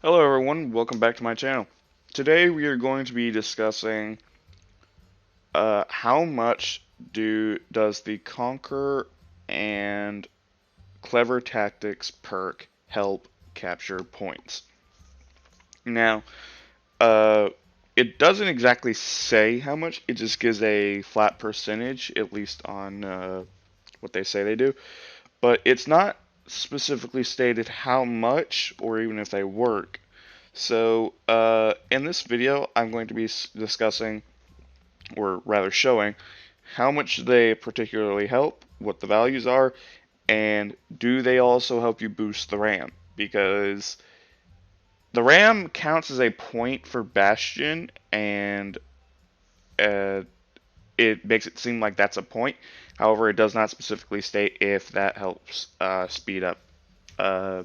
Hello everyone, welcome back to my channel. Today we are going to be discussing how much does the Conquer and Clever Tactics perk help capture points. Now, uh, it doesn't exactly say how much, it just gives a flat percentage, at least on what they say they do, but it's not specifically stated how much or even if they work. So, in this video, I'm going to be discussing, or rather showing, how much they particularly help, what the values are, and do they also help you boost the RAM? Because the RAM counts as a point for Bastion, and uh, it makes it seem like that's a point. However, it does not specifically state if that helps speed up uh,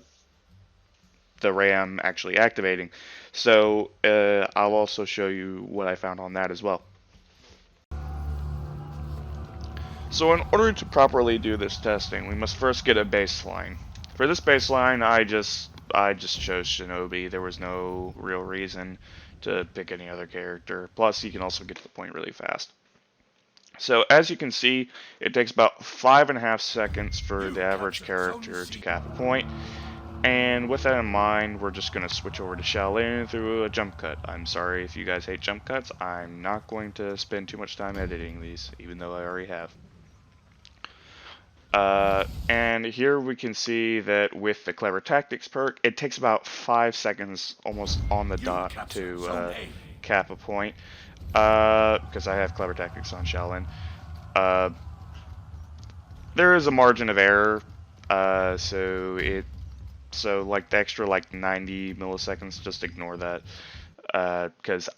the RAM actually activating. So I'll also show you what I found on that as well. So in order to properly do this testing, we must first get a baseline. For this baseline, I just chose Shinobi. There was no real reason to pick any other character. Plus, you can also get to the point really fast. So as you can see, it takes about 5.5 seconds for the average character to cap a point. And with that in mind, we're just going to switch over to Shaolin through a jump cut. I'm sorry if you guys hate jump cuts. I'm not going to spend too much time editing these, even though I already have. And here we can see that with the Clever Tactics perk, it takes about 5 seconds almost on the dot to cap a point. Because I have Clever Tactics on Shaolin. There is a margin of error, so like the extra like 90 milliseconds, just ignore that, because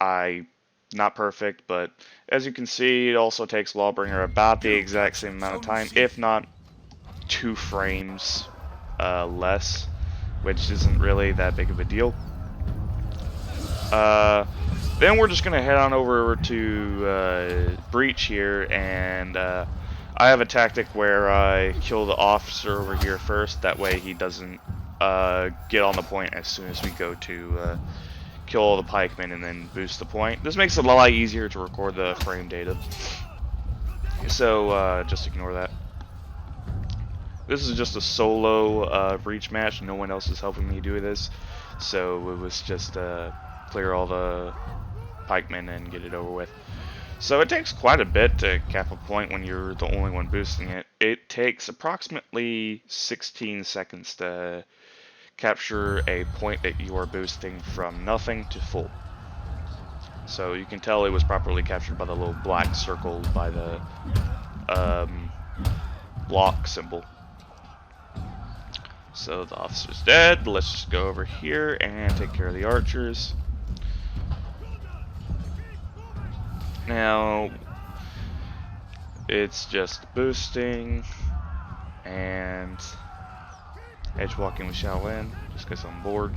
not perfect, but as you can see, it also takes Lawbringer about the exact same amount of time, if not 2 frames less, which isn't really that big of a deal. Then we're just gonna head on over to Breach here, and I have a tactic where I kill the officer over here first. That way he doesn't get on the point as soon as we go to kill all the pikemen and then boost the point. This makes it a lot easier to record the frame data. So just ignore that. This is just a solo Breach match. No one else is helping me do this. So it was just clear all the pikemen and get it over with. So it takes quite a bit to cap a point when you're the only one boosting it. It takes approximately 16 seconds to capture a point that you are boosting from nothing to full. So you can tell it was properly captured by the little black circle by the block symbol. So the officer's dead. Let's just go over here and take care of the archers. Now, it's just boosting and edge walking with Shaolin, just because I'm bored.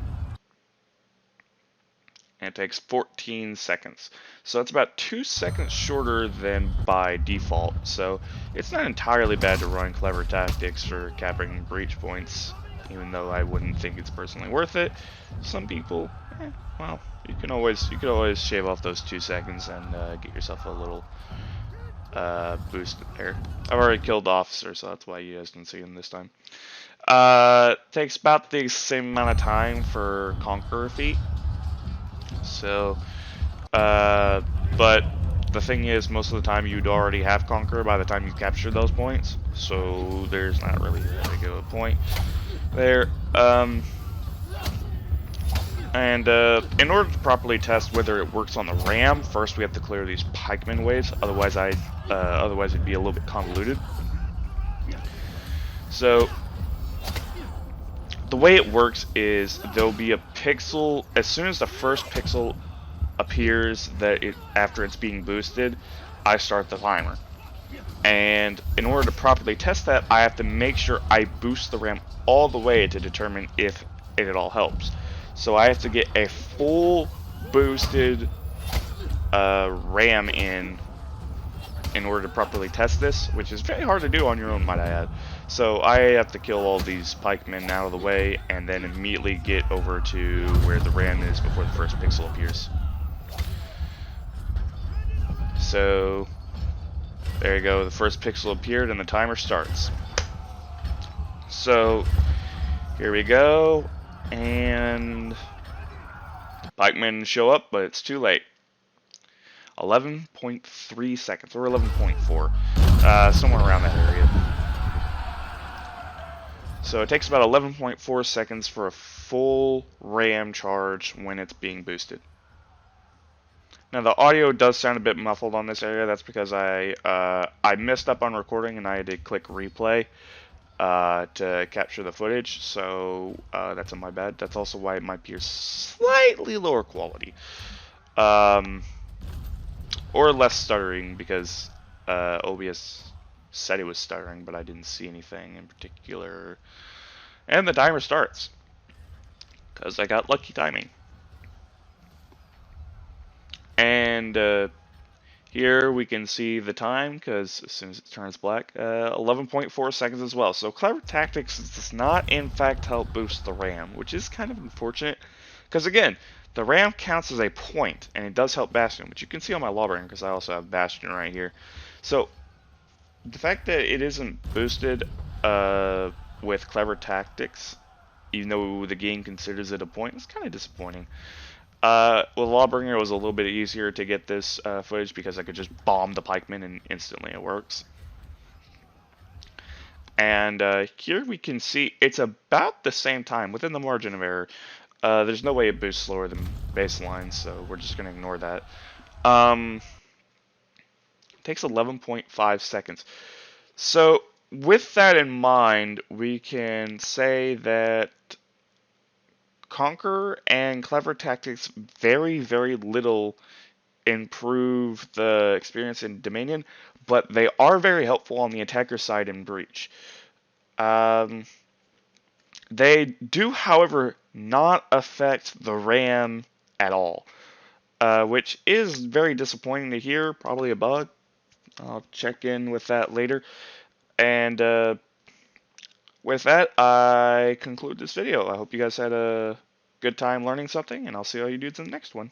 And it takes 14 seconds. So it's about 2 seconds shorter than by default. So it's not entirely bad to run Clever Tactics for capping breach points, even though I wouldn't think it's personally worth it. Some people, well, you could always shave off those 2 seconds and get yourself a little boost there. I've already killed the officer, so that's why you guys didn't see him this time. Takes about the same amount of time for Conqueror feat. So, but the thing is, most of the time you'd already have Conqueror by the time you capture those points, so there's not really that big of a point there. In order to properly test whether it works on the RAM, first we have to clear these pikeman waves. Otherwise, it'd be a little bit convoluted. So the way it works is there'll be a pixel as soon as the first pixel appears after it's being boosted. I start the timer, and in order to properly test that, I have to make sure I boost the RAM all the way to determine if it at all helps. So I have to get a full boosted RAM in order to properly test this, which is very hard to do on your own, might I add. So I have to kill all these pikemen out of the way and then immediately get over to where the ram is before the first pixel appears. So there you go, the first pixel appeared and the timer starts. So here we go, and the pikemen show up, but it's too late. 11.3 seconds, or 11.4, somewhere around that area. So it takes about 11.4 seconds for a full RAM charge when it's being boosted. Now the audio does sound a bit muffled on this area. That's because I messed up on recording and I had to click replay to capture the footage. So that's on my bad. That's also why it might be a slightly lower quality. Or less stuttering because OBS said it was stuttering, but I didn't see anything in particular. And the timer starts because I got lucky timing. And here we can see the time because as soon as it turns black, 11.4 seconds as well. So Clever Tactics does not in fact help boost the RAM, which is kind of unfortunate because again, the RAM counts as a point and it does help Bastion, which you can see on my Lawbringer because I also have Bastion right here. So the fact that it isn't boosted with Clever Tactics, even though the game considers it a point, is kind of disappointing. With Lawbringer, it was a little bit easier to get this footage because I could just bomb the pikeman and instantly it works. And here we can see it's about the same time, within the margin of error. There's no way it boosts slower than baseline, so we're just going to ignore that. It takes 11.5 seconds. So with that in mind, we can say that Conquer and Clever Tactics very, very little improve the experience in Dominion, but they are very helpful on the attacker side in Breach. They do, however, not affect the RAM at all, which is very disappointing to hear, probably a bug. I'll check in with that later. And with that, I conclude this video. I hope you guys had a good time learning something, and I'll see all you dudes in the next one.